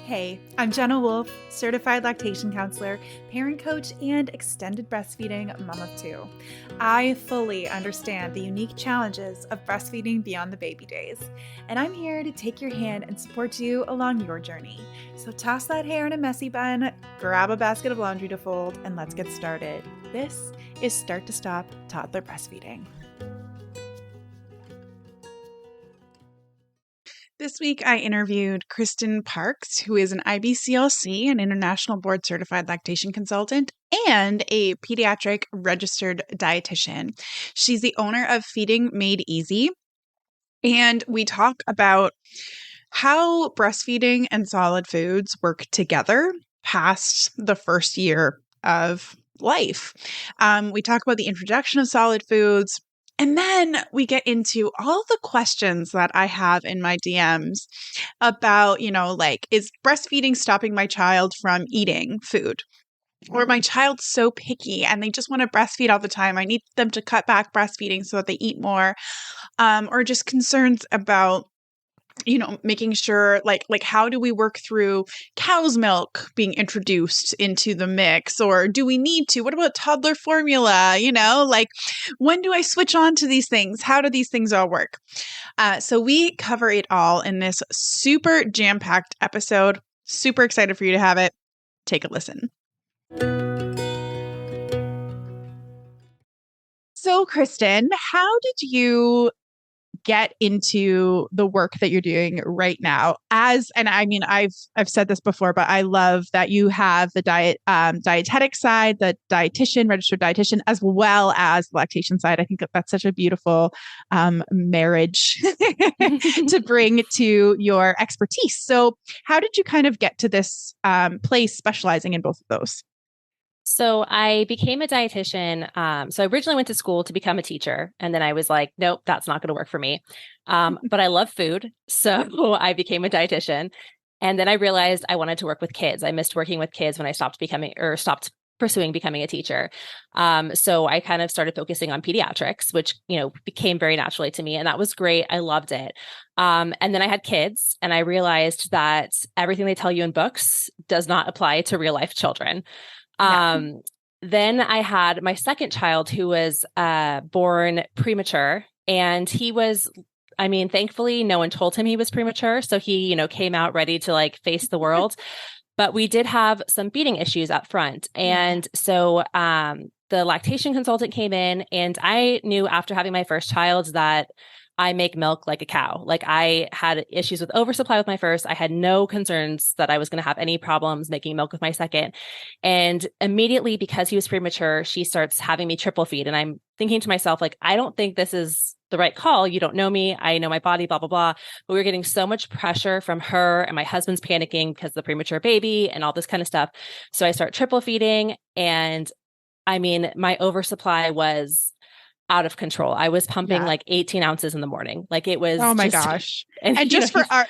Hey, I'm Jenna Wolf, certified lactation counselor, parent coach, and extended breastfeeding mom of two. I fully understand the unique challenges of breastfeeding beyond the baby days, and I'm here to take your hand and support you along your journey. So toss that hair in a messy bun, grab a basket of laundry to fold, and let's get started. This is Start to Stop Toddler Breastfeeding. This week, I interviewed Krystyn Parks, who is an IBCLC, an International Board Certified Lactation Consultant, and a pediatric registered dietitian. She's the owner of Feeding Made Easy, and we talk about how breastfeeding and solid foods work together past the first year of life. We talk about the introduction of solid foods. And then we get into all the questions that I have in my DMs about, is breastfeeding stopping my child from eating food? Or my child's so picky and they just want to breastfeed all the time. I need them to cut back breastfeeding so that they eat more. Or just concerns about making sure like how do we work through cow's milk being introduced into the mix, or do we need to? What about toddler formula? When do I switch on to these things? How do these things all work? So we cover it all in this super jam-packed episode. Super excited for you to have it. Take a listen. So Krystyn, how did you get into the work that you're doing right now? I've said this before, but I love that you have the dietetic side, the dietitian, registered dietitian, as well as the lactation side. I think that's such a beautiful marriage to bring to your expertise. So how did you kind of get to this place specializing in both of those? So I became a dietitian. So I originally went to school to become a teacher. And then I was like, nope, that's not going to work for me. But I love food. So I became a dietitian. And then I realized I wanted to work with kids. I missed working with kids when I stopped pursuing becoming a teacher. So I kind of started focusing on pediatrics, which, became very naturally to me. And that was great. I loved it. And then I had kids and I realized that everything they tell you in books does not apply to real life children. Then I had my second child who was born premature, and he was, thankfully no one told him he was premature. So he, came out ready to face the world, but we did have some feeding issues up front. And so the lactation consultant came in, and I knew after having my first child that I make milk like a cow. Like I had issues with oversupply with my first. I had no concerns that I was going to have any problems making milk with my second. And immediately, because he was premature, she starts having me triple feed. And I'm thinking to myself, I don't think this is the right call. You don't know me. I know my body, blah, blah, blah. But we were getting so much pressure from her, and my husband's panicking because of the premature baby and all this kind of stuff. So I start triple feeding, and my oversupply was out of control. I was pumping 18 ounces in the morning. It was, oh my gosh. And just for our,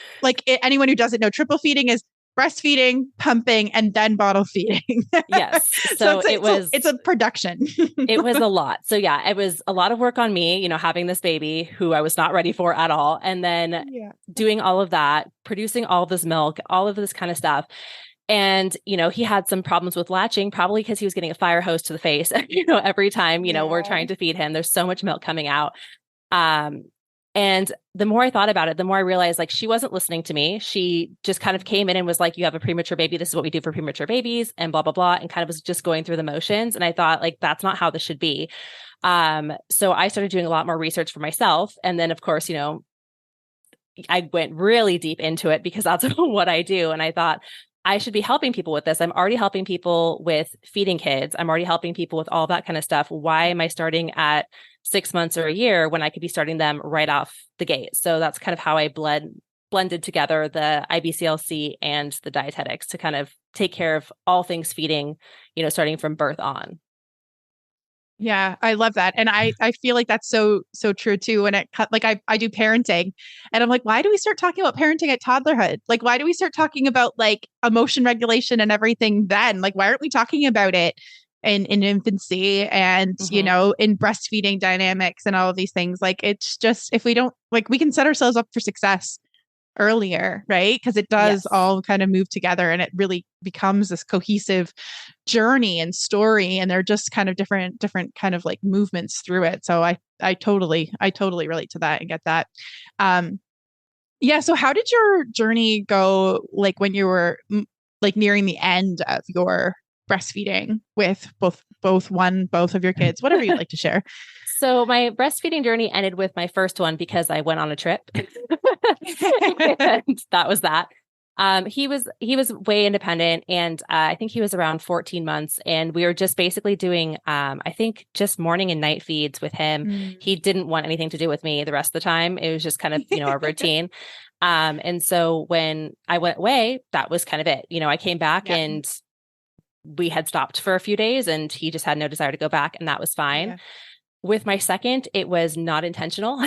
anyone who doesn't know, triple feeding is breastfeeding, pumping, and then bottle feeding. Yes. So it's a production. It was a lot. So yeah, it was a lot of work on me, having this baby who I was not ready for at all. And then doing all of that, producing all of this milk, all of this kind of stuff. And, he had some problems with latching, probably because he was getting a fire hose to the face, every time, we're trying to feed him. There's so much milk coming out. And the more I thought about it, the more I realized she wasn't listening to me. She just kind of came in and was like, you have a premature baby. This is what we do for premature babies and blah, blah, blah. And kind of was just going through the motions. And I thought that's not how this should be. So I started doing a lot more research for myself. And then of course, I went really deep into it because that's what I do. And I thought, I should be helping people with this. I'm already helping people with feeding kids. I'm already helping people with all that kind of stuff. Why am I starting at 6 months or a year when I could be starting them right off the gate? So that's kind of how I blended together the IBCLC and the dietetics to kind of take care of all things feeding, starting from birth on. Yeah, I love that. And I feel like that's so true too. When I do parenting, and I'm like, why do we start talking about parenting at toddlerhood? Why do we start talking about emotion regulation and everything then? Why aren't we talking about it in infancy and, in breastfeeding dynamics and all of these things? It's just, if we don't, we can set ourselves up for success earlier, right? Because it does Yes. all kind of move together and it really becomes this cohesive journey and story. And they're just kind of different kind of like movements through it. So I totally relate to that and get that. Um, yeah. So how did your journey go like when you were like nearing the end of your breastfeeding with both of your kids, whatever you'd like to share? So my breastfeeding journey ended with my first one because I went on a trip. And that was that. He was way independent, and I think he was around 14 months, and we were just basically doing I think just morning and night feeds with him. Mm. He didn't want anything to do with me the rest of the time. It was just kind of, our routine. And so when I went away, that was kind of it. I came back Yeah. and we had stopped for a few days, and he just had no desire to go back, and that was fine. Yeah. With my second, it was not intentional.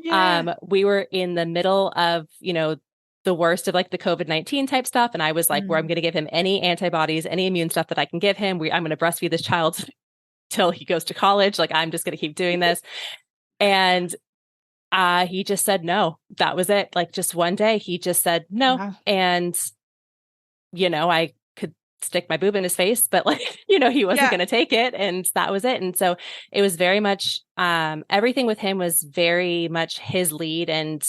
Yeah. We were in the middle of, the worst of like the COVID-19 type stuff. And I was like, where I'm Mm. going to give him any antibodies, any immune stuff that I can give him. I'm going to breastfeed this child till he goes to college. Like, I'm just going to keep doing this. And he just said no. That was it. Like, just one day he just said no. Wow. And, I could stick my boob in his face, but like, he wasn't Yeah. going to take it. And that was it. And so it was very much, everything with him was very much his lead. And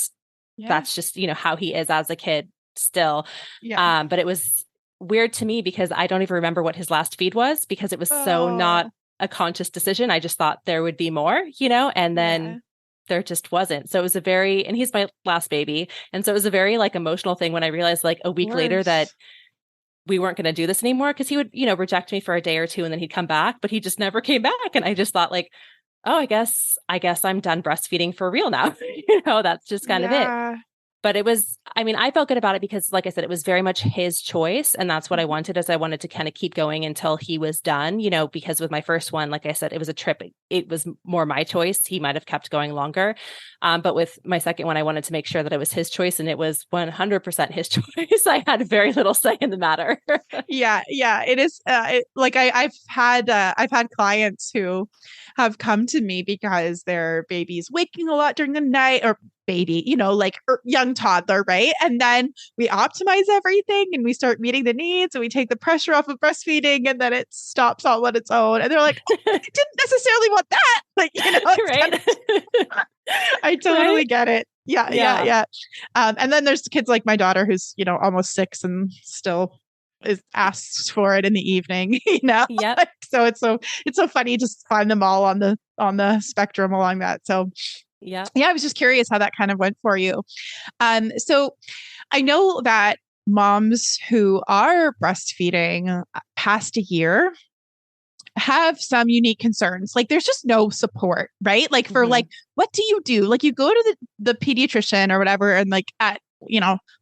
Yeah. that's just, how he is as a kid still. Yeah. But it was weird to me because I don't even remember what his last feed was, because it was so not Oh, a conscious decision. I just thought there would be more, and yeah. then there just wasn't. So it was and he's my last baby. And so it was a very like emotional thing when I realized like a Of week later that course. we weren't going to do this anymore, because he would, reject me for a day or two and then he'd come back, but he just never came back. And I just thought like, oh, I guess I'm done breastfeeding for real now. That's just kind of it. Yeah. But I felt good about it because, like I said, it was very much his choice. And that's what I Mhm. wanted, as I wanted to kind of keep going until he was done, because with my first one, like I said, it was a trip. It was more my choice. He might have kept going longer. But with my second one, I wanted to make sure that it was his choice, and it was 100% his choice. I had very little say in the matter. Yeah, yeah, it is. Like I've had clients who have come to me because their baby's waking a lot during the night, or baby, like young toddler, right? And then we optimize everything and we start meeting the needs and we take the pressure off of breastfeeding, and then it stops all on its own. And they're like, oh, I didn't necessarily want that. Like, it's kind Right. of, I totally Right. get it. Yeah, yeah, Yeah. yeah. And then there's kids like my daughter who's, almost 6 and still is asks for it in the evening, Yep. Like, so it's so funny just find them all on the spectrum along that. So Yep. yeah, I was just curious how that kind of went for you. So I know that moms who are breastfeeding past a year have some unique concerns. Like there's just no support, right? Like for Mm-hmm. like, what do you do? Like you go to the pediatrician or whatever, and like at,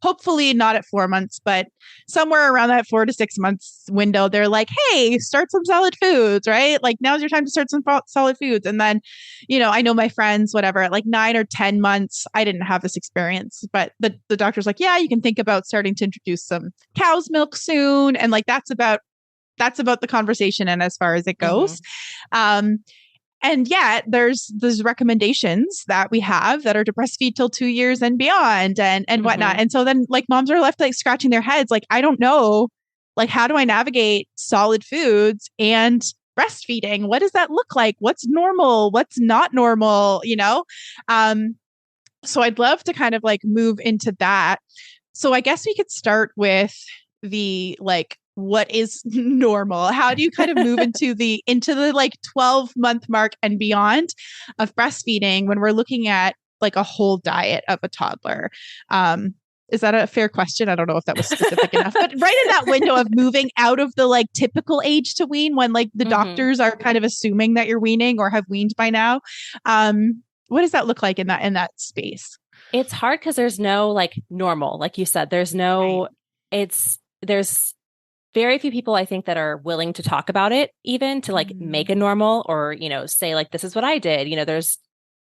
hopefully not at 4 months, but somewhere around that 4 to 6 months window, they're like, hey, start some solid foods, right? Like now's your time to start some solid foods. And then, I know my friends, whatever, at like 9 or 10 months, I didn't have this experience, but the doctor's like, yeah, you can think about starting to introduce some cow's milk soon. And like, that's about the conversation and as far as it goes. Mm-hmm. Um, and yet there's recommendations that we have that are to breastfeed till 2 years and beyond and whatnot. Mm-hmm. And so then like moms are left like scratching their heads, like, I don't know, like, how do I navigate solid foods and breastfeeding? What does that look like? What's normal? What's not normal? Um, so I'd love to kind of like move into that. So I guess we could start with the like what is normal? How do you kind of move into the like 12-month mark and beyond of breastfeeding when we're looking at like a whole diet of a toddler? Um, is that a fair question? I don't know if that was specific enough, but right in that window of moving out of the like typical age to wean, when like the Mm-hmm. doctors are kind of assuming that you're weaning or have weaned by now. What does that look like in that space? It's hard because there's no like normal, like you said, Right. there's very few people I think that are willing to talk about it, even to like make Mm. a normal, or, say like, this is what I did.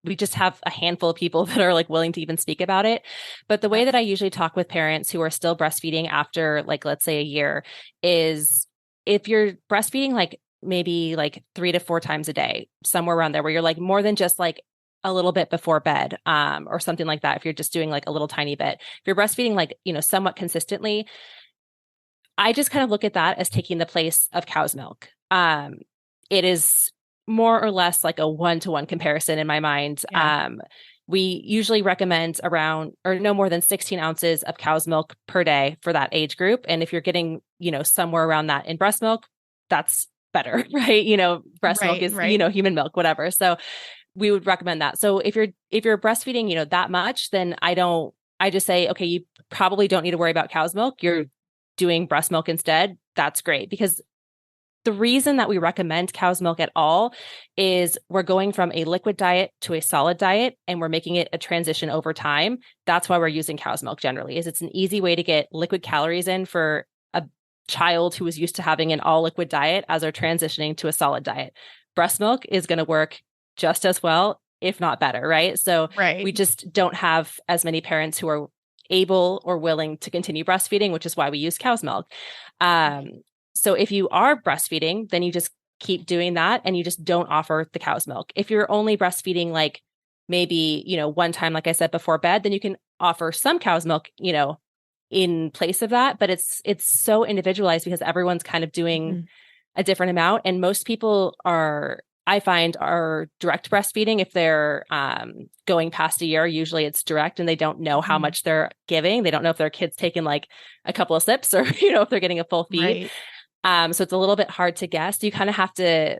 We just have a handful of people that are like willing to even speak about it. But the way Yep. that I usually talk with parents who are still breastfeeding after like, let's say a year, is if you're breastfeeding like maybe like 3 to 4 times a day, somewhere around there, where you're like more than just like a little bit before bed, or something like that. If you're just doing like a little tiny bit, if you're breastfeeding like, somewhat consistently, I just kind of look at that as taking the place of cow's milk. It is more or less like a one-to-one comparison in my mind. Yeah. We usually recommend around or no more than 16 ounces of cow's milk per day for that age group. And if you're getting, somewhere around that in breast milk, that's better, right? Breast milk is, Right. human milk, whatever. So we would recommend that. So if you're breastfeeding, that much, then I just say, okay, you probably don't need to worry about cow's milk. You're doing breast milk instead. That's great, because the reason that we recommend cow's milk at all is we're going from a liquid diet to a solid diet, and we're making it a transition over time. That's why we're using cow's milk generally, is it's an easy way to get liquid calories in for a child who is used to having an all liquid diet as they're transitioning to a solid diet. Breast milk is going to work just as well, if not better, right? So we just don't have as many parents who are able or willing to continue breastfeeding, which is why we use cow's milk. So if you are breastfeeding, then you just keep doing that and you just don't offer the cow's milk. If you're only breastfeeding like maybe, one time, like I said, before bed, then you can offer some cow's milk, in place of that. But it's so individualized because everyone's kind of doing a different amount. And most people I find are direct breastfeeding. If they're going past a year, usually it's direct and they don't know how much they're giving. They don't know if their kid's taking like a couple of sips or, if they're getting a full feed. So it's a little bit hard to guess. You kind of have to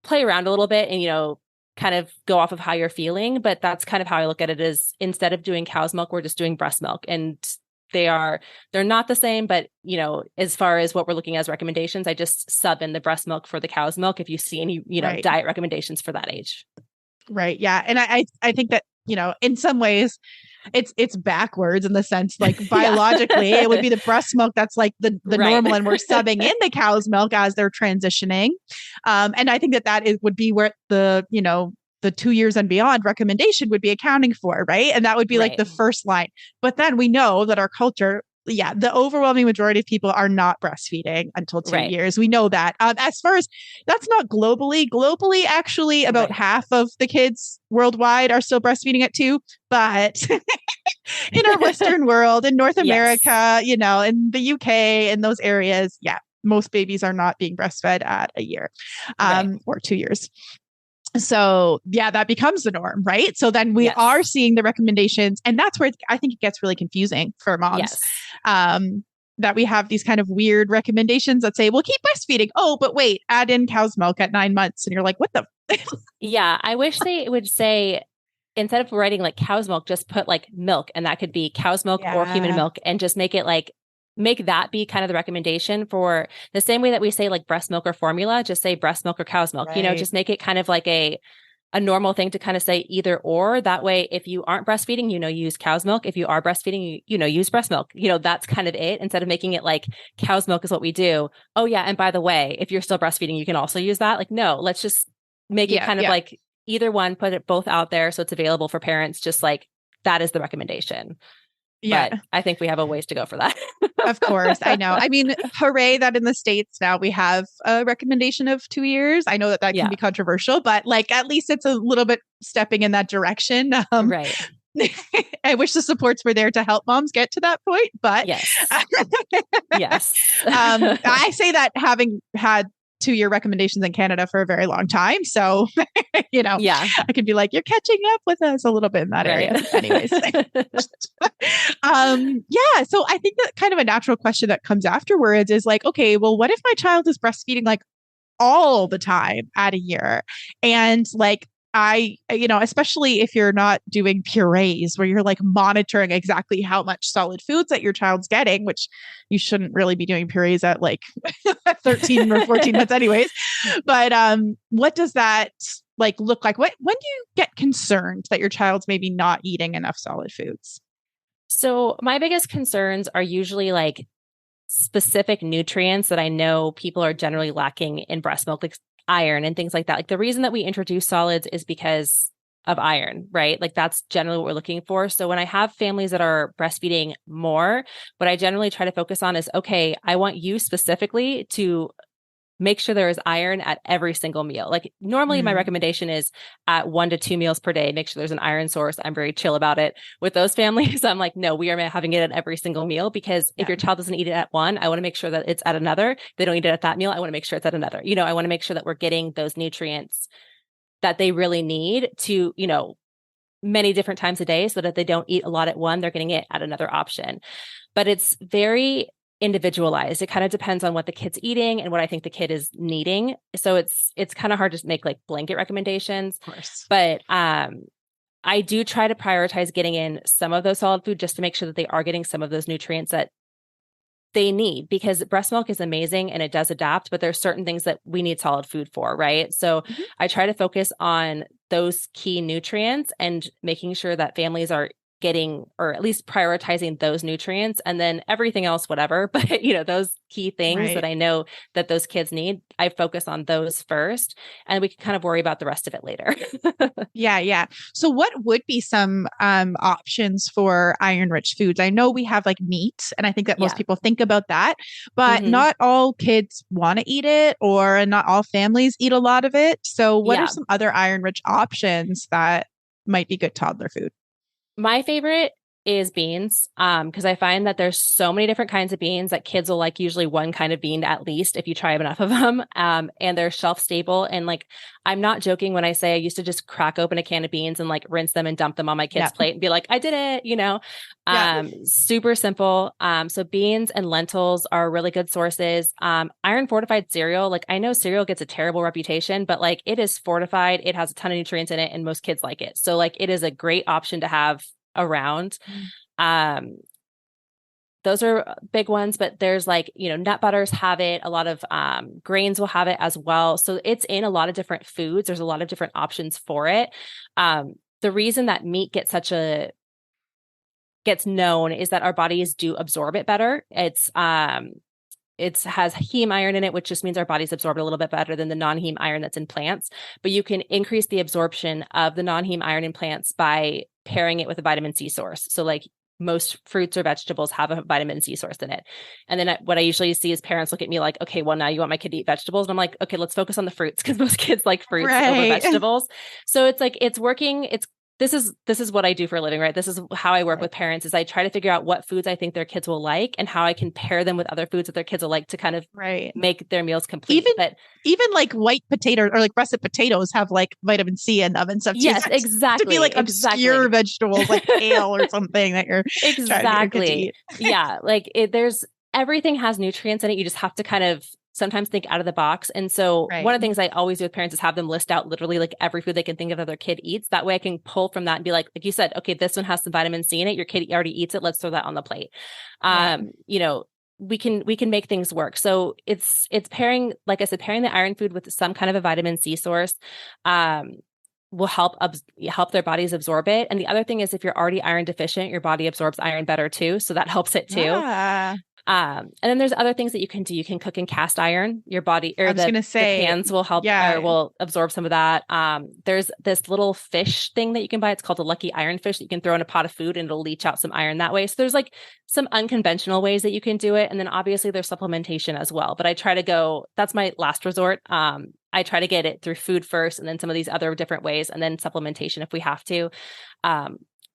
play around a little bit and, kind of go off of how you're feeling. But that's kind of how I look at it, is instead of doing cow's milk, we're just doing breast milk. And they're not the same, but as far as what we're looking as recommendations, I just sub in the breast milk for the cow's milk if you see any, diet recommendations for that age. Right. Yeah. And I think that, in some ways it's backwards in the sense, like biologically, it would be the breast milk that's like the normal, and we're subbing in the cow's milk as they're transitioning. And I think that would be where the 2 years and beyond recommendation would be accounting for, right? And that would be like the first line. But then we know that our culture, the overwhelming majority of people are not breastfeeding until 2 years. We know that. As far as that's not globally, actually about half of the kids worldwide are still breastfeeding at 2. But in our Western world, in North America, in the UK, in those areas, most babies are not being breastfed at a year or 2 years. So that becomes the norm, right? So then we are seeing the recommendations, and that's where I think it gets really confusing for moms. That we have these kind of weird recommendations that say, well, keep breastfeeding. Oh, but wait, add in cow's milk at 9 months. And you're like, what the? I wish they would say, instead of writing like cow's milk, just put like milk, and that could be cow's milk or human milk, and just make that be kind of the recommendation. For the same way that we say like breast milk or formula, just say breast milk or cow's milk, just make it kind of like a normal thing to kind of say either or. That way, if you aren't breastfeeding, use cow's milk. If you are breastfeeding, use breast milk. That's kind of it, instead of making it like cow's milk is what we do. Oh yeah. And by the way, if you're still breastfeeding, you can also use that. Like, no, let's just make it kind of like either one, put it both out there so it's available for parents. Just like that is the recommendation. But I think we have a ways to go for that. Of course. I know. I mean, hooray that in the States now we have a recommendation of 2 years. I know that can be controversial, but like at least it's a little bit stepping in that direction. Right. I wish the supports were there to help moms get to that point, but yes. I say that having had 2-year recommendations in Canada for a very long time. So, I could be like, you're catching up with us a little bit in that area. Anyways. So I think that kind of a natural question that comes afterwards is like, okay, well, what if my child is breastfeeding like all the time at a year? And like, especially if you're not doing purees where you're like monitoring exactly how much solid foods that your child's getting, which you shouldn't really be doing purees at like 13 or 14 months anyways. But what does that like look like? When do you get concerned that your child's maybe not eating enough solid foods? So my biggest concerns are usually like specific nutrients that I know people are generally lacking in breast milk, like iron and things like that. Like the reason that we introduce solids is because of iron, right? Like that's generally what we're looking for. So when I have families that are breastfeeding more, what I generally try to focus on is, okay, I want you specifically to make sure there is iron at every single meal. Like normally my recommendation is at 1 to 2 meals per day, make sure there's an iron source. I'm very chill about it. With those families, I'm like, no, we are having it at every single meal, because if your child doesn't eat it at one, I want to make sure that it's at another. They don't eat it at that meal, I want to make sure it's at another. I want to make sure that we're getting those nutrients that they really need to, many different times a day, so that if they don't eat a lot at one, they're getting it at another option. But it's very individualized. It kind of depends on what the kid's eating and what I think the kid is needing. So it's kind of hard to make like blanket recommendations. Of course. But I do try to prioritize getting in some of those solid food, just to make sure that they are getting some of those nutrients that they need, because breast milk is amazing and it does adapt, but there's certain things that we need solid food for, right? So I try to focus on those key nutrients and making sure that families are getting, or at least prioritizing those nutrients, and then everything else, whatever. But, those key things that I know that those kids need, I focus on those first, and we can kind of worry about the rest of it later. Yeah. So what would be some options for iron-rich foods? I know we have like meat, and I think that most people think about that, but not all kids want to eat it, or not all families eat a lot of it. So what are some other iron-rich options that might be good toddler food? My favorite is beans, because I find that there's so many different kinds of beans that kids will like usually one kind of bean at least if you try enough of them, and they're shelf stable. And like, I'm not joking when I say I used to just crack open a can of beans and like rinse them and dump them on my kid's plate and be like, I did it, super simple. So beans and lentils are really good sources. Iron fortified cereal, like I know cereal gets a terrible reputation, but like it is fortified. It has a ton of nutrients in it, and most kids like it. So like it is a great option to have around. Those are big ones, but there's like, nut butters have it. A lot of grains will have it as well. So it's in a lot of different foods. There's a lot of different options for it. The reason that meat gets known is that our bodies do absorb it better. It has heme iron in it, which just means our bodies absorb it a little bit better than the non-heme iron that's in plants. But you can increase the absorption of the non-heme iron in plants by pairing it with a vitamin C source. So like most fruits or vegetables have a vitamin C source in it. And then what I usually see is parents look at me like, okay, well, now you want my kid to eat vegetables. And I'm like, okay, let's focus on the fruits, because most kids like fruits over vegetables. So it's like, it's working. This is what I do for a living, right? This is how I work with parents, is I try to figure out what foods I think their kids will like and how I can pair them with other foods that their kids will like to kind of make their meals complete. Even like white potatoes or like russet potatoes have like vitamin C in them and stuff. Yes, exactly. To be like obscure vegetables like kale or something that you're trying to get your kid to eat. Yeah, like everything has nutrients in it. You just have to kind of sometimes think out of the box. And so one of the things I always do with parents is have them list out literally like every food they can think of that their kid eats. That way I can pull from that and be like you said, okay, this one has some vitamin C in it. Your kid already eats it. Let's throw that on the plate. We can make things work. So it's pairing, like I said, pairing the iron food with some kind of a vitamin C source, will help their bodies absorb it. And the other thing is, if you're already iron deficient, your body absorbs iron better too. So that helps it too. Yeah. And then there's other things that you can do. You can cook in cast iron. Your body, or the pans will help, or will absorb some of that. There's this little fish thing that you can buy. It's called a lucky iron fish that you can throw in a pot of food and it'll leach out some iron that way. So there's like some unconventional ways that you can do it. And then obviously there's supplementation as well. But I try to go, that's my last resort. I try to get it through food first, and then some of these other different ways, and then supplementation if we have to.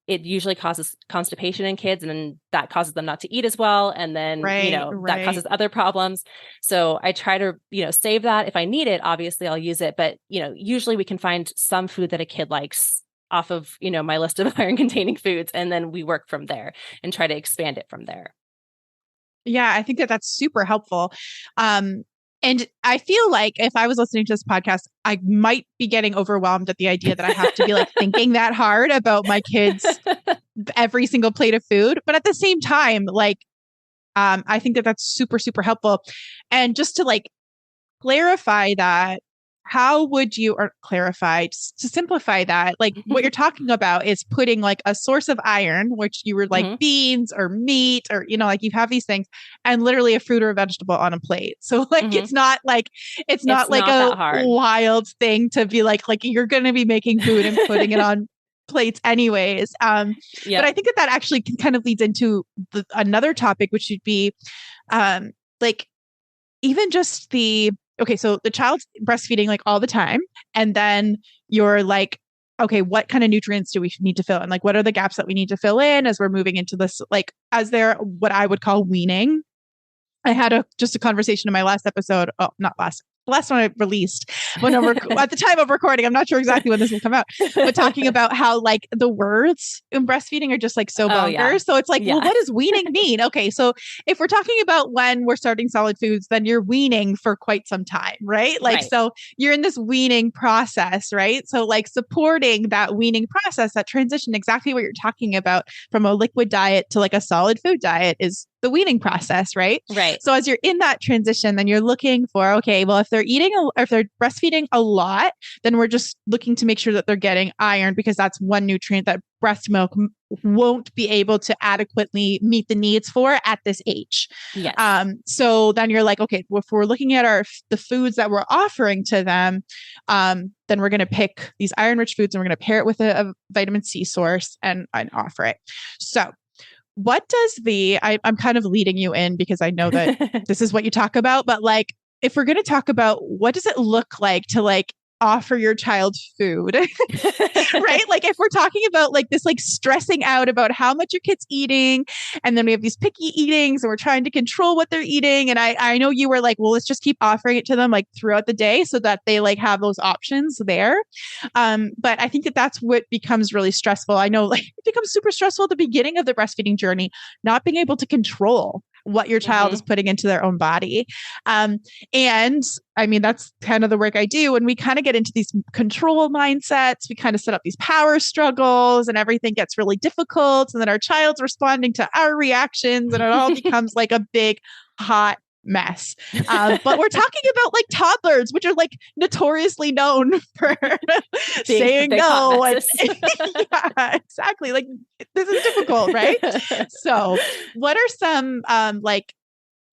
It usually causes constipation in kids, and then that causes them not to eat as well. And then, that causes other problems. So I try to, save that. If I need it, obviously I'll use it. But, usually we can find some food that a kid likes off of, my list of iron containing foods. And then we work from there and try to expand it from there. Yeah, I think that that's super helpful. And I feel like if I was listening to this podcast, I might be getting overwhelmed at the idea that I have to be like thinking that hard about my kids' every single plate of food. But at the same time, like, I think that that's super, super helpful. And just to like clarify that, how would you, or clarify, to simplify that, like what you're talking about is putting like a source of iron, which you were like beans or meat, or, like you have these things, and literally a fruit or a vegetable on a plate. So like, it's not like a wild thing to be like you're going to be making food and putting it on plates anyways. But I think that actually kind of leads into another topic, which should be like even just the okay, so the child's breastfeeding like all the time. And then you're like, okay, what kind of nutrients do we need to fill in? Like, what are the gaps that we need to fill in as we're moving into this, like, as they're what I would call weaning. I had just a conversation in my last episode. Oh, not last. The last one I released when over at the time of recording. I'm not sure exactly when this will come out, but talking about how like the words in breastfeeding are just like so bonkers. Yeah. So it's like, well, what does weaning mean? Okay, so if we're talking about when we're starting solid foods, then you're weaning for quite some time, right? Like, so you're in this weaning process, right? So like supporting that weaning process, that transition, exactly what you're talking about from a liquid diet to like a solid food diet is the weaning process, right? Right. So as you're in that transition, then you're looking for, okay, well, if they're if they're breastfeeding a lot, then we're just looking to make sure that they're getting iron, because that's one nutrient that breast milk won't be able to adequately meet the needs for at this age. Yes. So then you're like, okay, well, if we're looking at the foods that we're offering to them, then we're going to pick these iron-rich foods and we're going to pair it with a vitamin C source and offer it. So what does I'm kind of leading you in because I know that this is what you talk about, but like, if we're going to talk about what does it look like to like offer your child food, right? Like if we're talking about like this, like stressing out about how much your kid's eating, and then we have these picky eatings and we're trying to control what they're eating. And I know you were like, well, let's just keep offering it to them like throughout the day so that they like have those options there. But I think that that's what becomes really stressful. I know like it becomes super stressful at the beginning of the breastfeeding journey, not being able to control what your child is putting into their own body. And I mean, that's kind of the work I do. When we kind of get into these control mindsets, we kind of set up these power struggles and everything gets really difficult. And then our child's responding to our reactions and it all becomes like a big hot mess. But we're talking about like toddlers, which are like notoriously known for saying no. Yeah, exactly. Like this is difficult, right? So what are some like,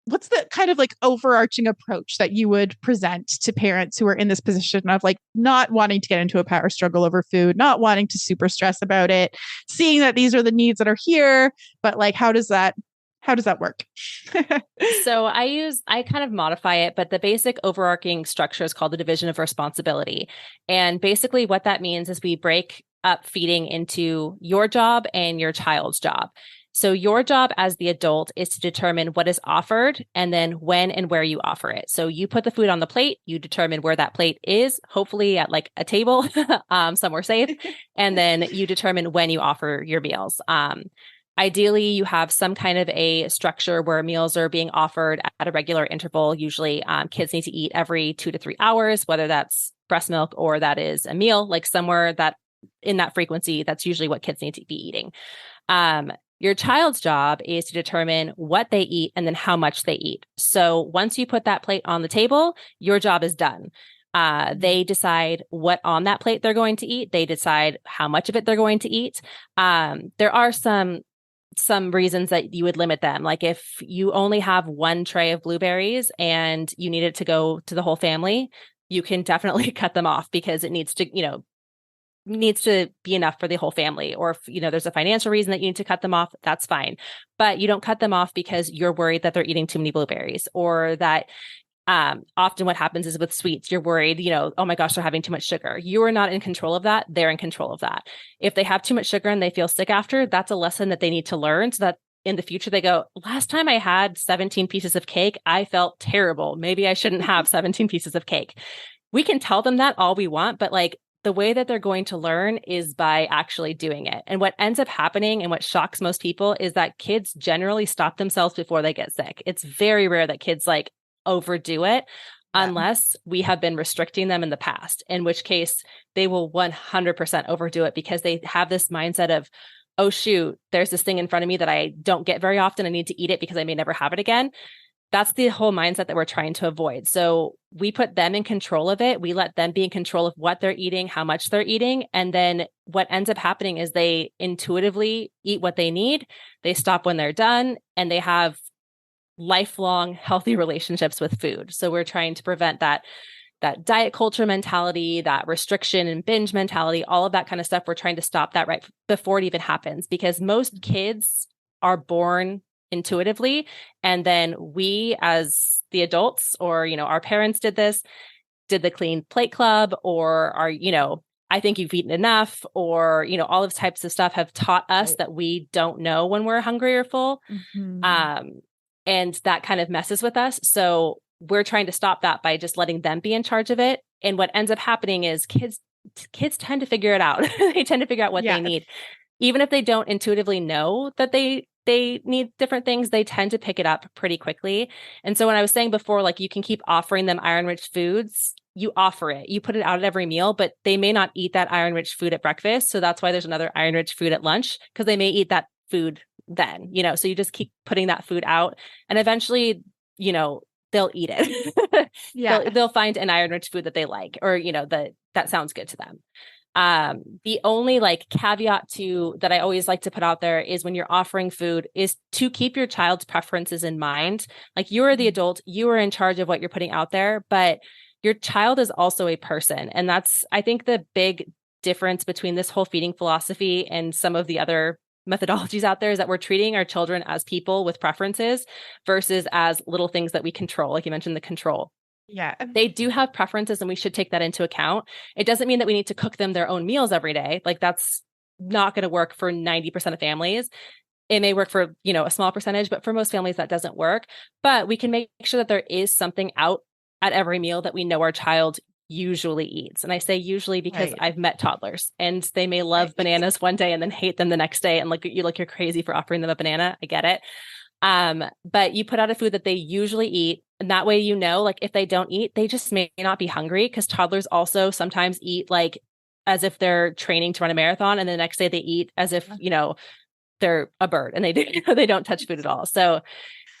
what's the kind of like overarching approach that you would present to parents who are in this position of like not wanting to get into a power struggle over food, not wanting to super stress about it, seeing that these are the needs that are here, but like, how does that work? So I kind of modify it, but the basic overarching structure is called the division of responsibility. And basically what that means is we break up feeding into your job and your child's job. So your job as the adult is to determine what is offered and then when and where you offer it. So you put the food on the plate, you determine where that plate is, hopefully at like a table, somewhere safe. And then you determine when you offer your meals. Ideally, you have some kind of a structure where meals are being offered at a regular interval. Usually kids need to eat every 2 to 3 hours, whether that's breast milk or that is a meal, like somewhere that in that frequency, that's usually what kids need to be eating. Your child's job is to determine what they eat and then how much they eat. So once you put that plate on the table, your job is done. They decide what on that plate they're going to eat. They decide how much of it they're going to eat. There are some reasons that you would limit them. Like if you only have one tray of blueberries and you need it to go to the whole family, you can definitely cut them off because it needs to be enough for the whole family. Or if, there's a financial reason that you need to cut them off, that's fine. But you don't cut them off because you're worried that they're eating too many blueberries, or that often what happens is with sweets, you're worried, oh my gosh, they're having too much sugar. You are not in control of that. They're in control of that. If they have too much sugar and they feel sick after, that's a lesson that they need to learn so that in the future they go, last time I had 17 pieces of cake, I felt terrible. Maybe I shouldn't have 17 pieces of cake. We can tell them that all we want, but like the way that they're going to learn is by actually doing it. And what ends up happening and what shocks most people is that kids generally stop themselves before they get sick. It's very rare that kids like overdo it unless we have been restricting them in the past, in which case they will 100% overdo it because they have this mindset of, oh shoot, there's this thing in front of me that I don't get very often. I need to eat it because I may never have it again. That's the whole mindset that we're trying to avoid. So we put them in control of it. We let them be in control of what they're eating, how much they're eating. And then what ends up happening is they intuitively eat what they need. They stop when they're done, and they have lifelong healthy relationships with food. So we're trying to prevent that diet culture mentality, that restriction and binge mentality, all of that kind of stuff. We're trying to stop that right before it even happens, because most kids are born intuitively. And then we as the adults, or, our parents did the clean plate club, or I think you've eaten enough, or, all of types of stuff have taught us that we don't know when we're hungry or full. And that kind of messes with us. So we're trying to stop that by just letting them be in charge of it. And what ends up happening is kids tend to figure it out. They tend to figure out what they need. Even if they don't intuitively know that they need different things, they tend to pick it up pretty quickly. And so when I was saying before, like, you can keep offering them iron-rich foods, you offer it, you put it out at every meal, but they may not eat that iron-rich food at breakfast. So that's why there's another iron-rich food at lunch, because they may eat that food then, so you just keep putting that food out, and eventually, they'll eat it. They'll find an iron-rich food that they like, or, that sounds good to them. The only caveat that I always like to put out there is when you're offering food is to keep your child's preferences in mind. Like, you are the adult, you are in charge of what you're putting out there, but your child is also a person. And that's, I think, the big difference between this whole feeding philosophy and some of the other methodologies out there, is that we're treating our children as people with preferences versus as little things that we control. Like you mentioned, the control. Yeah. They do have preferences, and we should take that into account. It doesn't mean that we need to cook them their own meals every day. Like, that's not going to work for 90% of families. It may work for, a small percentage, but for most families that doesn't work. But we can make sure that there is something out at every meal that we know our child usually eats. And I say usually because I've met toddlers, and they may love bananas one day and then hate them the next day. And you're crazy for offering them a banana. I get it. But you put out a food that they usually eat. And that way, if they don't eat, they just may not be hungry, because toddlers also sometimes eat as if they're training to run a marathon. And the next day they eat as if, they're a bird, and they don't touch food at all. So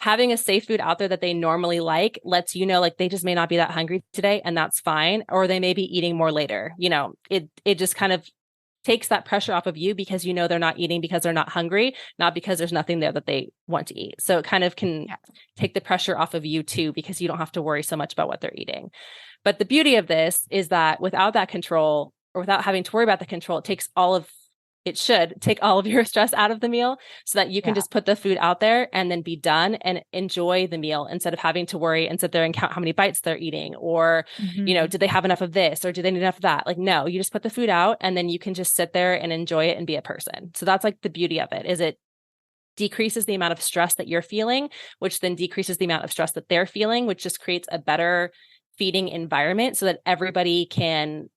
having a safe food out there that they normally lets they just may not be that hungry today, and that's fine. Or they may be eating more later. It just kind of takes that pressure off of you, because they're not eating because they're not hungry, not because there's nothing there that they want to eat. So it kind of can take the pressure off of you too, because you don't have to worry so much about what they're eating. But the beauty of this is that without that control, or without having to worry about the control, it should take all of your stress out of the meal, so that you can just put the food out there and then be done and enjoy the meal, instead of having to worry and sit there and count how many bites they're eating, or, did they have enough of this, or do they need enough of that? No, you just put the food out, and then you can just sit there and enjoy it and be a person. So that's the beauty of it, is it decreases the amount of stress that you're feeling, which then decreases the amount of stress that they're feeling, which just creates a better feeding environment, so that everybody can,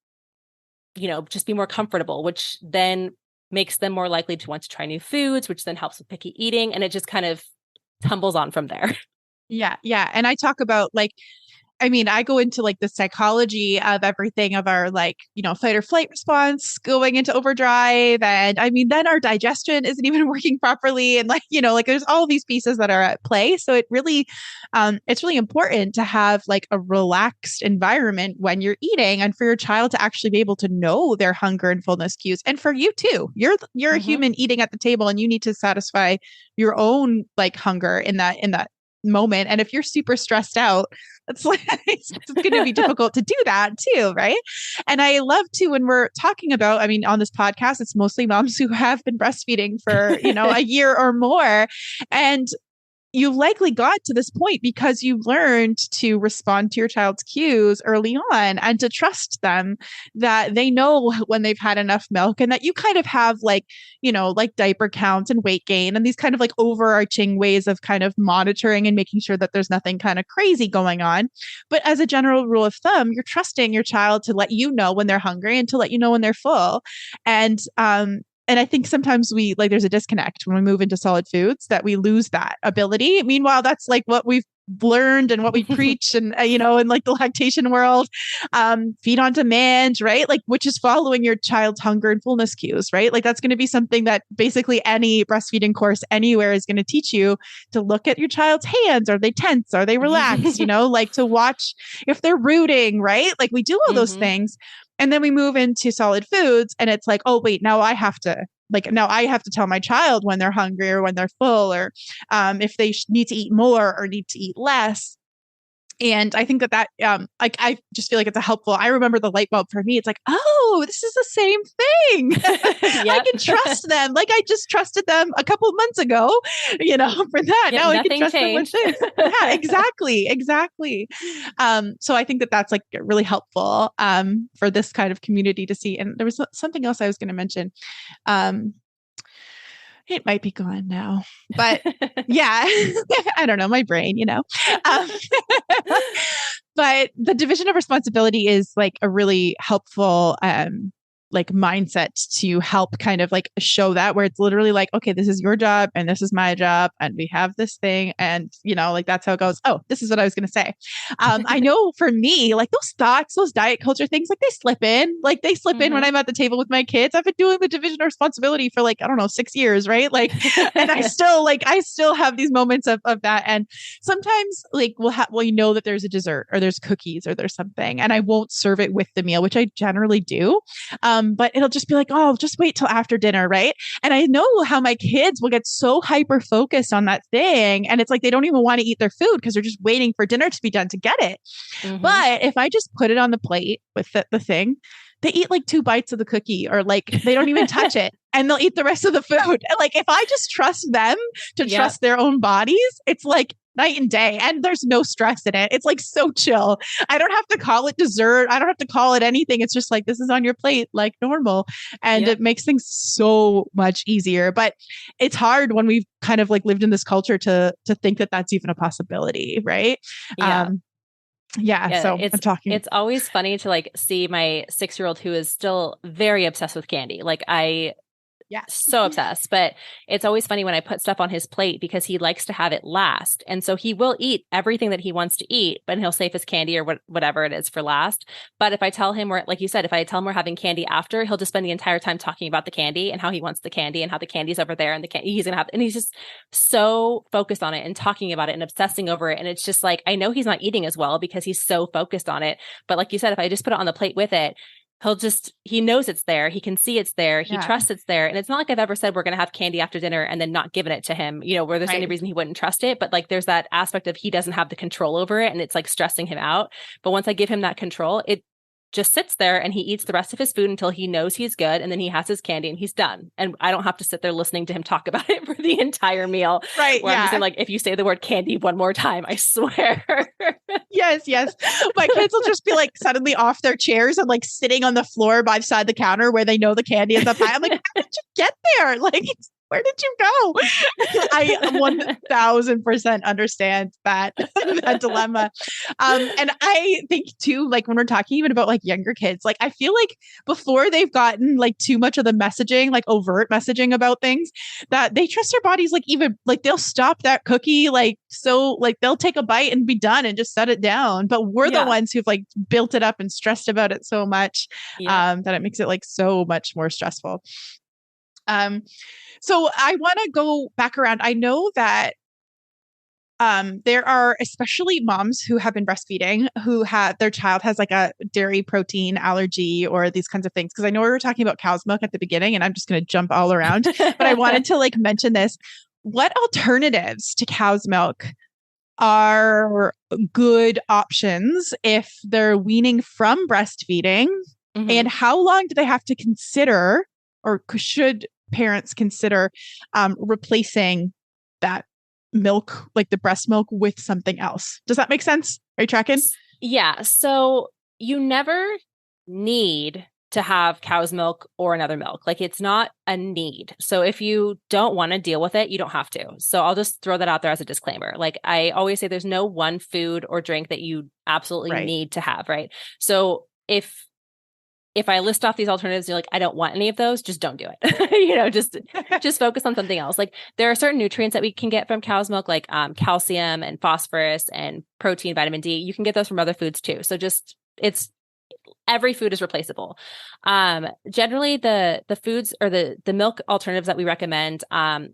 just be more comfortable, which then makes them more likely to want to try new foods, which then helps with picky eating. And it just kind of tumbles on from there. Yeah. Yeah. And I talk about I go into the psychology of everything, of our fight or flight response going into overdrive. And then our digestion isn't even working properly. And there's all these pieces that are at play. So it really, it's really important to have a relaxed environment when you're eating, and for your child to actually be able to know their hunger and fullness cues. And for you too, you're a human eating at the table, and you need to satisfy your own hunger in that moment. And if you're super stressed out, it's going to be difficult to do that too, right? And I love to, when we're talking about, on this podcast, it's mostly moms who have been breastfeeding for, a year or more. And you likely got to this point because you learned to respond to your child's cues early on, and to trust them, that they know when they've had enough milk, and that you kind of have diaper counts and weight gain, and these kind of overarching ways of kind of monitoring and making sure that there's nothing kind of crazy going on. But as a general rule of thumb, you're trusting your child to let you know when they're hungry, and to let you know when they're full. And I think sometimes there's a disconnect when we move into solid foods, that we lose that ability. Meanwhile, that's what we've learned and what we preach, and, in the lactation world, feed on demand, right? Which is following your child's hunger and fullness cues, right? That's going to be something that basically any breastfeeding course anywhere is going to teach you, to look at your child's hands. Are they tense? Are they relaxed? To watch if they're rooting, right? We do all those things. And then we move into solid foods, and it's oh, wait, now I have to tell my child when they're hungry, or when they're full, or if they need to eat more or need to eat less. And I think that, like, I just feel like it's I remember the light bulb for me. It's like, oh, this is the same thing. I Yep. can trust them. Like I just trusted them a couple of months ago, for that. Yep, Now I can nothing trust changed. them with this. Yeah, exactly. Exactly. So I think that that's like really helpful, for this kind of community to see. And there was something else I was going to mention. It might be gone now, but yeah, I don't know, my brain, Um, but the division of responsibility is like a really helpful, like mindset to help kind of like show that, where it's literally like, okay, this is your job and this is my job and we have this thing, and like that's how it goes. Oh, this is what I was going to say. I know for me, like those thoughts, those diet culture things, like they slip in when I'm at the table with my kids. I've been doing the division of responsibility for like, I don't know, 6 years, right? Like, and I still have these moments of that. And sometimes like that there's a dessert or there's cookies or there's something, and I won't serve it with the meal, which I generally do. But it'll just be like, oh, just wait till after dinner, right? And I know how my kids will get so hyper focused on that thing, and it's like they don't even want to eat their food because they're just waiting for dinner to be done to get it. But if I just put it on the plate with the thing, they eat like 2 bites of the cookie, or like they don't even touch it, and they'll eat the rest of the food. And like if I just trust them to trust their own bodies, it's like night and day, and there's no stress in it. It's like so chill. I don't have to call it dessert. I don't have to call it anything. It's just like, this is on your plate like normal. And it makes things so much easier. But it's hard when we've kind of like lived in this culture to think that that's even a possibility. Right. So it's always funny to like see my 6-year-old who is still very obsessed with candy. Like so obsessed, but it's always funny when I put stuff on his plate because he likes to have it last. And so he will eat everything that he wants to eat, but he'll save his candy or whatever it is for last. But if I tell him like you said, if I tell him we're having candy after, he'll just spend the entire time talking about the candy and how he wants the candy and how the candy's over there and he's going to have, and he's just so focused on it and talking about it and obsessing over it. And it's just like, I know he's not eating as well because he's so focused on it. But like you said, if I just put it on the plate with it, he knows it's there. He can see it's there. He trusts it's there. And it's not like I've ever said we're going to have candy after dinner and then not given it to him, where there's any reason he wouldn't trust it. But like, there's that aspect of he doesn't have the control over it and it's like stressing him out. But once I give him that control, it just sits there and he eats the rest of his food until he knows he's good. And then he has his candy and he's done. And I don't have to sit there listening to him talk about it for the entire meal. Right. Where I'm just saying, like, if you say the word candy one more time, I swear. Yes. My kids will just be like suddenly off their chairs and like sitting on the floor beside the counter where they know the candy is up high. I'm like, how did you get there? Like, where did you go? I 1000% understand that dilemma. And I think too, like when we're talking even about like younger kids, like I feel like before they've gotten like too much of the messaging, like overt messaging about things, that they trust their bodies, like even like they'll stop that cookie, like so like they'll take a bite and be done and just set it down. But we're the ones who've like built it up and stressed about it so much that it makes it like so much more stressful. So I want to go back around. I know that there are especially moms who have been breastfeeding who have their child has like a dairy protein allergy or these kinds of things. Because I know we were talking about cow's milk at the beginning, and I'm just going to jump all around. But I wanted to like mention this. What alternatives to cow's milk are good options if they're weaning from breastfeeding? And how long do they have to consider, or should parents consider replacing that milk, like the breast milk, with something else? Does that make sense? Are you tracking? Yeah. So you never need to have cow's milk or another milk. Like it's not a need. So if you don't want to deal with it, you don't have to. So I'll just throw that out there as a disclaimer. Like I always say, there's no one food or drink that you absolutely need to have. Right. So if I list off these alternatives, you're like, I don't want any of those, just don't do it. Just focus on something else. Like there are certain nutrients that we can get from cow's milk, like calcium and phosphorus and protein, vitamin D. You can get those from other foods too. So every food is replaceable. Generally the foods or the milk alternatives that we recommend,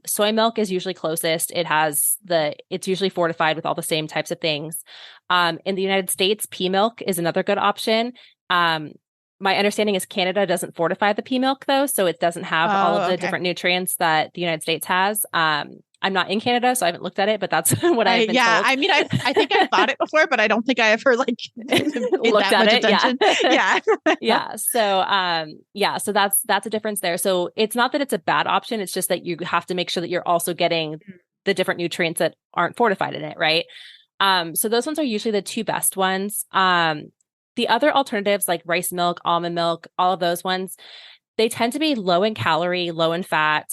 soy milk is usually closest. It's usually fortified with all the same types of things. In the United States, pea milk is another good option. my understanding is Canada doesn't fortify the pea milk though. So it doesn't have all of the different nutrients that the United States has. I'm not in Canada, so I haven't looked at it, but that's what I've been told. I mean, I think I've thought it before, but I don't think I ever like looked at it. Attention. Yeah. Yeah. So that's a difference there. So it's not that it's a bad option. It's just that you have to make sure that you're also getting the different nutrients that aren't fortified in it. Right. So those ones are usually the two best ones. The other alternatives like rice milk, almond milk, all of those ones, they tend to be low in calorie, low in fat,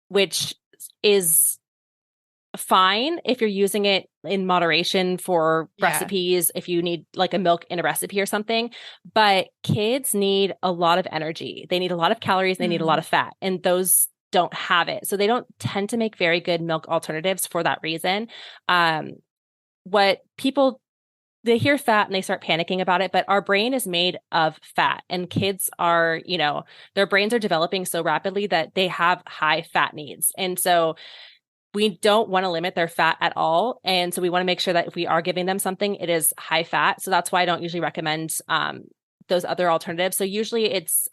which is fine if you're using it in moderation for recipes, if you need like a milk in a recipe or something. But kids need a lot of energy. They need a lot of calories. They need a lot of fat, and those don't have it. So they don't tend to make very good milk alternatives for that reason. What people, they hear fat and they start panicking about it, but our brain is made of fat, and kids are, their brains are developing so rapidly that they have high fat needs. And so we don't want to limit their fat at all. And so we want to make sure that if we are giving them something, it is high fat. So that's why I don't usually recommend those other alternatives. So usually it's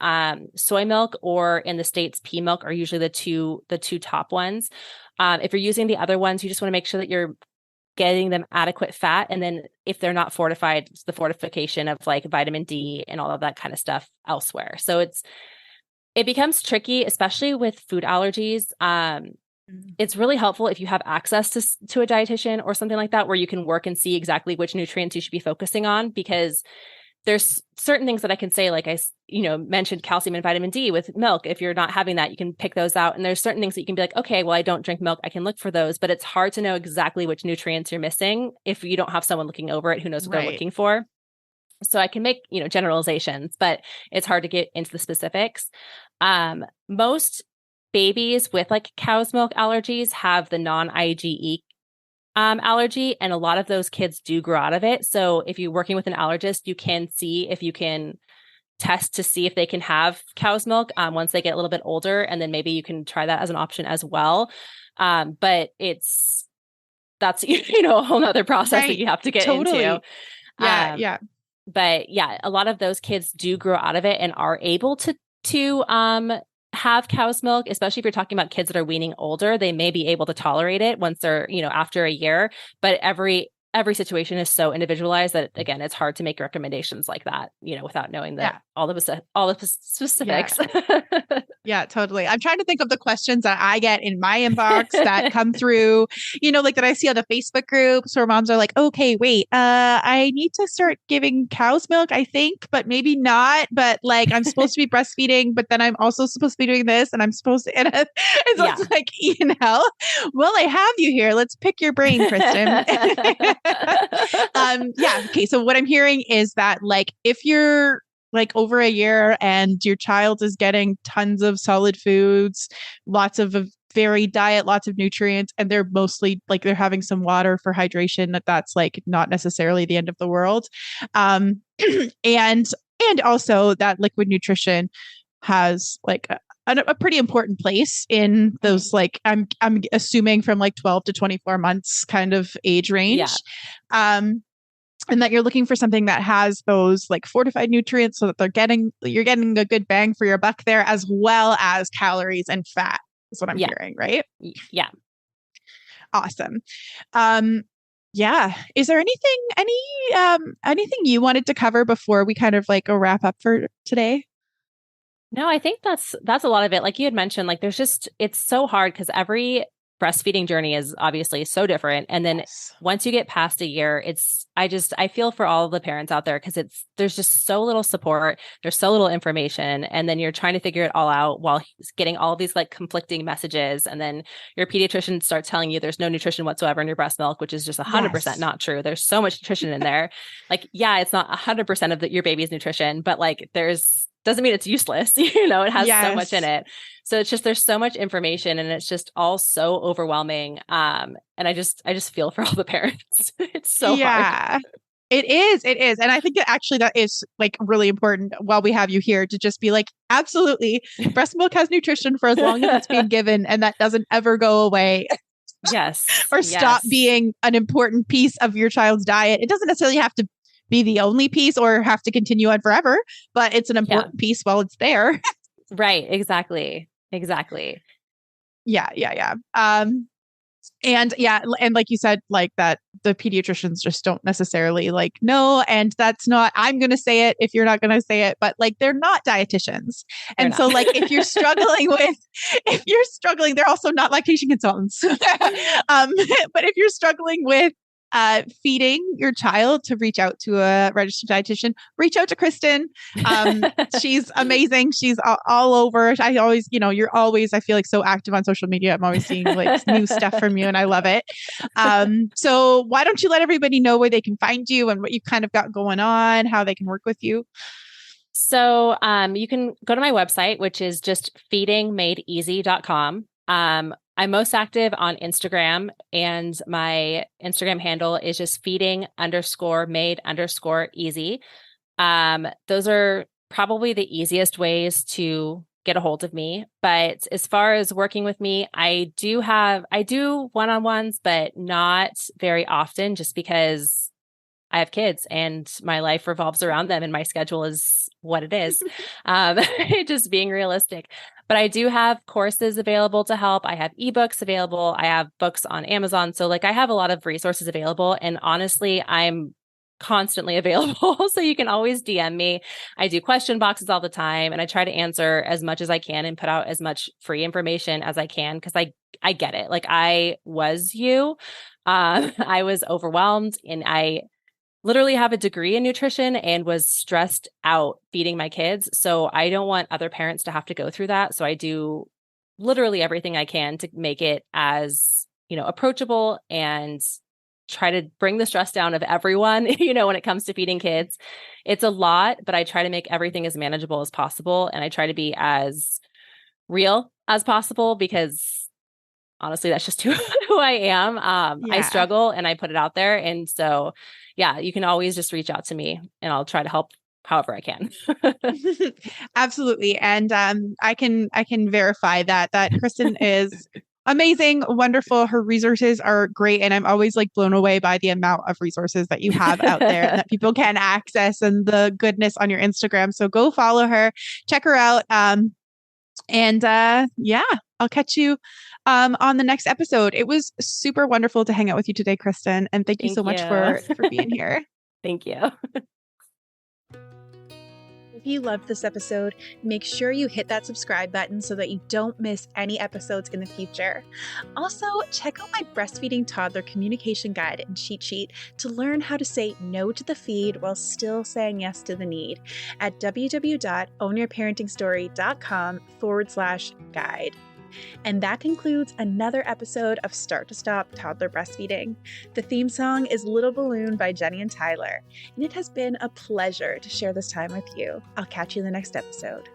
soy milk, or in the States, pea milk are usually the two top ones. If you're using the other ones, you just want to make sure that you're getting them adequate fat. And then if they're not fortified, it's the fortification of like vitamin D and all of that kind of stuff elsewhere. So it becomes tricky, especially with food allergies. It's really helpful if you have access to a dietitian or something like that, where you can work and see exactly which nutrients you should be focusing on, because there's certain things that I can say, like I mentioned calcium and vitamin D with milk. If you're not having that, you can pick those out. And there's certain things that you can be like, okay, well, I don't drink milk, I can look for those, but it's hard to know exactly which nutrients you're missing if you don't have someone looking over it who knows what they're looking for. So I can make, generalizations, but it's hard to get into the specifics. Most babies with like cow's milk allergies have the non-IgE allergy, and a lot of those kids do grow out of it. So if you're working with an allergist, you can see if you can test to see if they can have cow's milk once they get a little bit older, and then maybe you can try that as an option as well. But that's a whole nother process that you have to get into. But yeah, a lot of those kids do grow out of it and are able to have cow's milk, especially if you're talking about kids that are weaning older. They may be able to tolerate it once they're, after a year, but every situation is so individualized that, again, it's hard to make recommendations like that, without knowing all the specifics. Yeah, totally. I'm trying to think of the questions that I get in my inbox that come through, like that I see on the Facebook groups where moms are like, okay, wait, I need to start giving cow's milk, I think, but maybe not. But like, I'm supposed to be breastfeeding, but then I'm also supposed to be doing this, and I'm supposed to, and it's like, well, I have you here. Let's pick your brain, Krystyn. Okay. So what I'm hearing is that like, if you're like over a year and your child is getting tons of solid foods, lots of varied diet, lots of nutrients, and they're mostly like they're having some water for hydration, that's like not necessarily the end of the world. And also that liquid nutrition has like a pretty important place in those, like I'm assuming from like 12 to 24 months kind of age range. And that you're looking for something that has those like fortified nutrients so that you're getting a good bang for your buck there, as well as calories and fat is what I'm hearing, right? Yeah. Awesome. Is there anything you wanted to cover before we kind of like a wrap up for today? No, I think that's a lot of it. Like you had mentioned, like it's so hard because every breastfeeding journey is obviously so different. And then once you get past a year, I feel for all of the parents out there, because there's just so little support. There's so little information. And then you're trying to figure it all out while getting all of these like conflicting messages. And then your pediatrician starts telling you there's no nutrition whatsoever in your breast milk, which is just 100% not true. There's so much nutrition in there. Like, yeah, it's not 100% of your baby's nutrition, but like doesn't mean it's useless. It has so much in it. So it's just, there's so much information and it's just all so overwhelming. And I just feel for all the parents. It's so hard. It is. And I think that actually that is like really important while we have you here to just be like, absolutely, breast milk has nutrition for as long as it's being given, and that doesn't ever go away. Yes. Or stop being an important piece of your child's diet. It doesn't necessarily have to be the only piece or have to continue on forever, but it's an important piece while it's there. Right. Exactly. Exactly. Yeah. And like you said, like that the pediatricians just don't necessarily like know, and that's not, I'm going to say it if you're not going to say it, but like they're not dietitians. And so like if you're struggling, they're also not lactation consultants. But if you're struggling with feeding your child, to reach out to a registered dietitian, reach out to Krystyn. She's amazing. She's all over. I always, you're always, I feel like, so active on social media. I'm always seeing like new stuff from you and I love it. So why don't you let everybody know where they can find you and what you kind of got going on, how they can work with you? So you can go to my website, which is just feedingmadeeasy.com. I'm most active on Instagram, and my Instagram handle is just feeding_made_easy. Those are probably the easiest ways to get a hold of me. But as far as working with me, I do one-on-ones, but not very often, just because I have kids and my life revolves around them and my schedule is what it is. Just being realistic. But I do have courses available to help. I have ebooks available. I have books on Amazon. So like I have a lot of resources available, and honestly, I'm constantly available. So you can always DM me. I do question boxes all the time, and I try to answer as much as I can and put out as much free information as I can, because I get it. Like I was you. I was overwhelmed, and I literally have a degree in nutrition and was stressed out feeding my kids. So I don't want other parents to have to go through that. So I do literally everything I can to make it as, approachable and try to bring the stress down of everyone, when it comes to feeding kids. It's a lot, but I try to make everything as manageable as possible. And I try to be as real as possible, because honestly, that's just who I am. I struggle and I put it out there. And so, yeah, you can always just reach out to me and I'll try to help however I can. Absolutely. And I can verify that Krystyn is amazing, wonderful. Her resources are great. And I'm always like blown away by the amount of resources that you have out there that people can access, and the goodness on your Instagram. So go follow her, check her out. I'll catch you on the next episode. It was super wonderful to hang out with you today, Krystyn. And thank you so much for being here. Thank you. If you loved this episode, make sure you hit that subscribe button so that you don't miss any episodes in the future. Also, check out my breastfeeding toddler communication guide and cheat sheet to learn how to say no to the feed while still saying yes to the need at www.ownyourparentingstory.com/guide. And that concludes another episode of Start to Stop Toddler Breastfeeding. The theme song is Little Balloon by Jenny and Tyler, and it has been a pleasure to share this time with you. I'll catch you in the next episode.